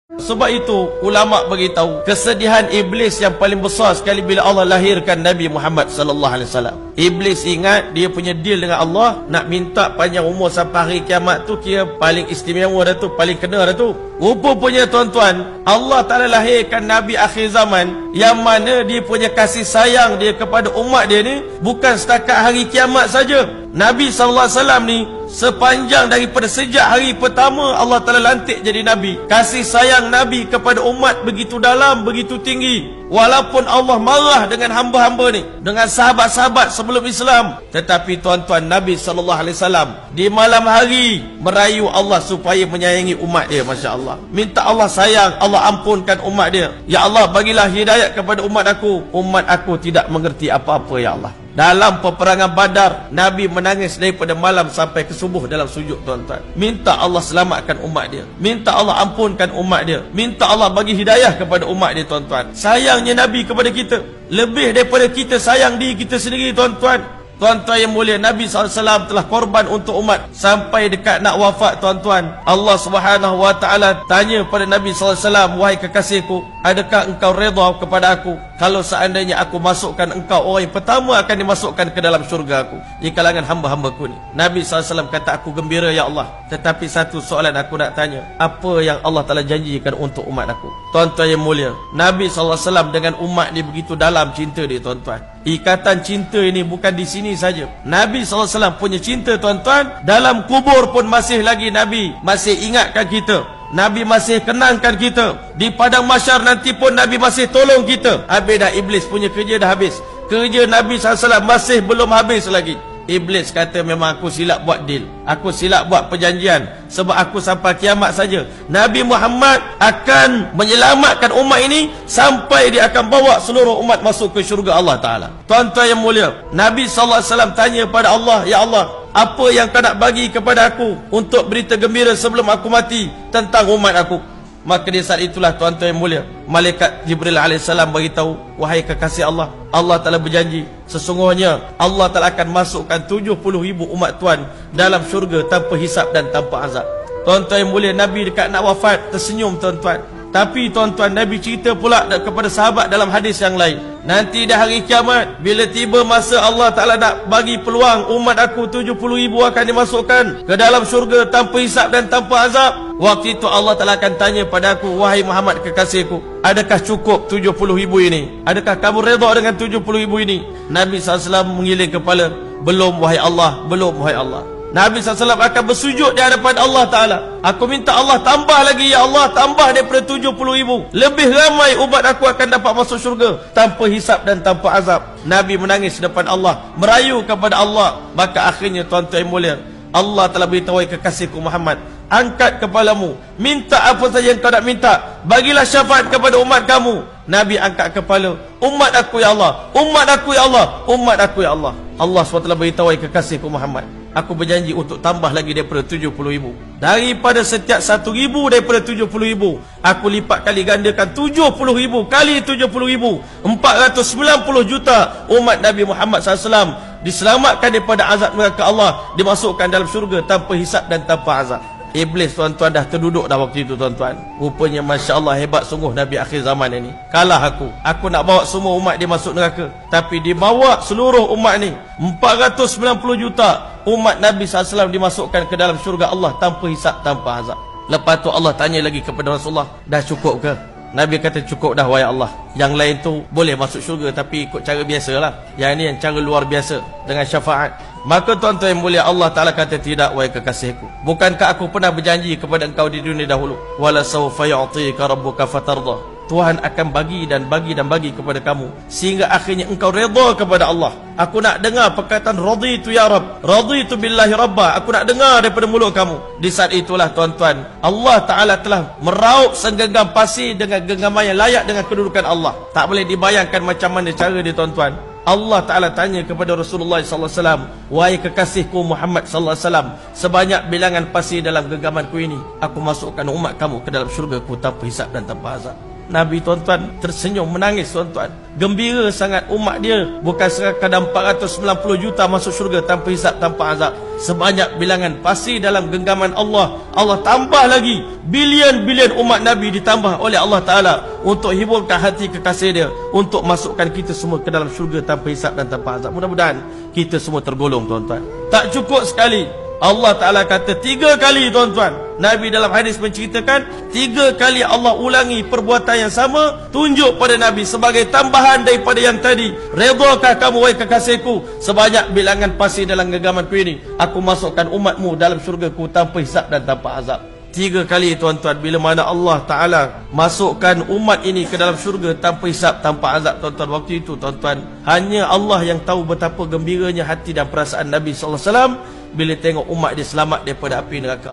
Sebab itu ulama beritahu kesedihan iblis yang paling besar sekali bila Allah lahirkan Nabi Muhammad sallallahu alaihi wasallam. Iblis ingat dia punya deal dengan Allah nak minta panjang umur sampai hari kiamat tu, kira paling istimewa dah tu, paling kena dah tu. Rupanya tuan-tuan, Allah Taala lahirkan Nabi akhir zaman yang mana dia punya kasih sayang dia kepada umat dia ni bukan setakat hari kiamat saja. Nabi sallallahu alaihi wasallam ni sepanjang daripada sejak hari pertama Allah Ta'ala lantik jadi Nabi, kasih sayang Nabi kepada umat begitu dalam, begitu tinggi. Walaupun Allah marah dengan hamba-hamba ni, dengan sahabat-sahabat sebelum Islam, tetapi tuan-tuan, Nabi SAW di malam hari merayu Allah supaya menyayangi umat dia. Masya Allah, minta Allah sayang, Allah ampunkan umat dia. Ya Allah, bagilah hidayat kepada umat aku tidak mengerti apa-apa ya Allah. Dalam peperangan Badar, Nabi menangis daripada malam sampai ke subuh dalam sujud tuan-tuan. Minta Allah selamatkan umat dia, minta Allah ampunkan umat dia, minta Allah bagi hidayah kepada umat dia tuan-tuan. Sayangnya Nabi kepada kita lebih daripada kita sayang diri kita sendiri tuan-tuan. Tuan-tuan yang mulia, Nabi SAW telah korban untuk umat sampai dekat nak wafat tuan-tuan. Allah Subhanahu Wa Taala tanya pada Nabi SAW, wahai kekasihku, adakah engkau redha kepada aku kalau seandainya aku masukkan engkau orang yang pertama akan dimasukkan ke dalam syurga aku di kalangan hamba-hambaku ni? Nabi SAW kata, aku gembira ya Allah, tetapi satu soalan aku nak tanya, apa yang Allah Ta'ala janjikan untuk umat aku? Tuan-tuan yang mulia, Nabi SAW dengan umat ni begitu dalam cinta dia tuan-tuan. Ikatan cinta ini bukan di sini saja. Nabi SAW punya cinta tuan-tuan, dalam kubur pun masih lagi Nabi masih ingatkan kita, Nabi masih kenangkan kita. Di padang mahsyar nanti pun Nabi masih tolong kita. Habis dah iblis punya kerja dah habis, kerja Nabi SAW masih belum habis lagi. Iblis kata, memang aku silap buat deal, aku silap buat perjanjian, sebab aku sampai kiamat saja Nabi Muhammad akan menyelamatkan umat ini sampai dia akan bawa seluruh umat masuk ke syurga Allah Ta'ala. Tuan-tuan yang mulia, Nabi SAW tanya pada Allah, ya Allah, apa yang kau nak bagi kepada aku untuk berita gembira sebelum aku mati tentang umat aku? Maka di saat itulah tuan-tuan yang mulia, malaikat Jibril AS beritahu, wahai kekasih Allah, Allah Ta'ala berjanji sesungguhnya Allah Ta'ala akan masukkan 70,000 umat Tuan dalam syurga tanpa hisap dan tanpa azab. Tuan-tuan yang mulia, Nabi dekat nak wafat tersenyum tuan-tuan. Tapi tuan-tuan, Nabi cerita pula kepada sahabat dalam hadis yang lain, nanti dah hari kiamat, bila tiba masa Allah Ta'ala nak bagi peluang umat aku 70,000 akan dimasukkan ke dalam syurga tanpa hisap dan tanpa azab. Waktu itu Allah Ta'ala akan tanya pada aku, wahai Muhammad kekasihku, adakah cukup 70,000 ini? Adakah kamu redha dengan 70,000 ini? Nabi SAW mengiling kepala, belum wahai Allah, belum wahai Allah. Nabi SAW akan bersujud di hadapan Allah Ta'ala, aku minta Allah tambah lagi ya Allah, tambah daripada 70,000, lebih ramai umat aku akan dapat masuk syurga tanpa hisap dan tanpa azab. Nabi menangis depan Allah, merayu kepada Allah. Maka akhirnya tuan-tuan yang mulia, Allah telah beritahu kekasihku Muhammad, angkat kepalamu, minta apa saja yang kau nak minta, bagilah syafaat kepada umat kamu. Nabi angkat kepala, umat aku ya Allah, umat aku ya Allah, umat aku ya Allah. Allah SWT beritahu kekasihku Muhammad, aku berjanji untuk tambah lagi daripada 70,000. Daripada setiap 1,000 daripada 70,000, aku lipat kali gandakan 70,000 kali 70,000, 490 juta umat Nabi Muhammad SAW diselamatkan daripada azab neraka Allah, dimasukkan dalam syurga tanpa hisap dan tanpa azab. Iblis tuan-tuan dah terduduk dah waktu itu tuan-tuan. Rupanya Masya Allah, hebat sungguh Nabi akhir zaman ini. Kalah aku nak bawa semua umat dia masuk neraka, tapi dibawa seluruh umat ni, 490 juta umat Nabi SAW dimasukkan ke dalam syurga Allah tanpa hisap, tanpa azab. Lepas tu Allah tanya lagi kepada Rasulullah, dah cukup ke? Nabi kata, cukup dah wahai Allah. Yang lain tu boleh masuk syurga tapi ikut cara biasa lah, yang ni yang cara luar biasa dengan syafaat. Maka tuan-tuan yang mulia, Allah Ta'ala kata, tidak wahai kekasihku, bukankah aku pernah berjanji kepada engkau di dunia dahulu, wala sawfa yu'tika rabbuka fatardah, Tuhan akan bagi dan bagi dan bagi kepada kamu sehingga akhirnya engkau redha kepada Allah. Aku nak dengar perkataan raditu ya Rabb, raditu billahi rabba, aku nak dengar daripada mulut kamu. Di saat itulah tuan-tuan, Allah Ta'ala telah meraup segenggam pasir dengan genggaman yang layak dengan kedudukan Allah. Tak boleh dibayangkan macam mana cara dia tuan-tuan. Allah Ta'ala tanya kepada Rasulullah SAW, wahai kekasihku Muhammad SAW, sebanyak bilangan pasir dalam genggamanku ini, aku masukkan umat kamu ke dalam syurga ku tanpa hisap dan tanpa azab. Nabi tuan-tuan tersenyum menangis tuan-tuan. Gembira sangat umat dia. Bukan sekadar 490 juta masuk syurga tanpa hisab, tanpa azab. Sebanyak bilangan pasti dalam genggaman Allah. Allah tambah lagi bilion-bilion umat Nabi ditambah oleh Allah Ta'ala untuk hiburkan hati kekasih dia, untuk masukkan kita semua ke dalam syurga tanpa hisab dan tanpa azab. Mudah-mudahan kita semua tergolong tuan-tuan. Tak cukup sekali, Allah Ta'ala kata 3 kali tuan-tuan. Nabi dalam hadis menceritakan 3 kali Allah ulangi perbuatan yang sama, tunjuk pada Nabi sebagai tambahan daripada yang tadi. Redakah kamu wahai kekasihku, sebanyak bilangan pasir dalam genggamanku ini, aku masukkan umatmu dalam syurgaku tanpa hisab dan tanpa azab. 3 kali tuan-tuan. Bila mana Allah Ta'ala masukkan umat ini ke dalam syurga tanpa hisab, tanpa azab tuan-tuan, waktu itu tuan-tuan, hanya Allah yang tahu betapa gembiranya hati dan perasaan Nabi SAW bila tengok umat dia selamat daripada api neraka.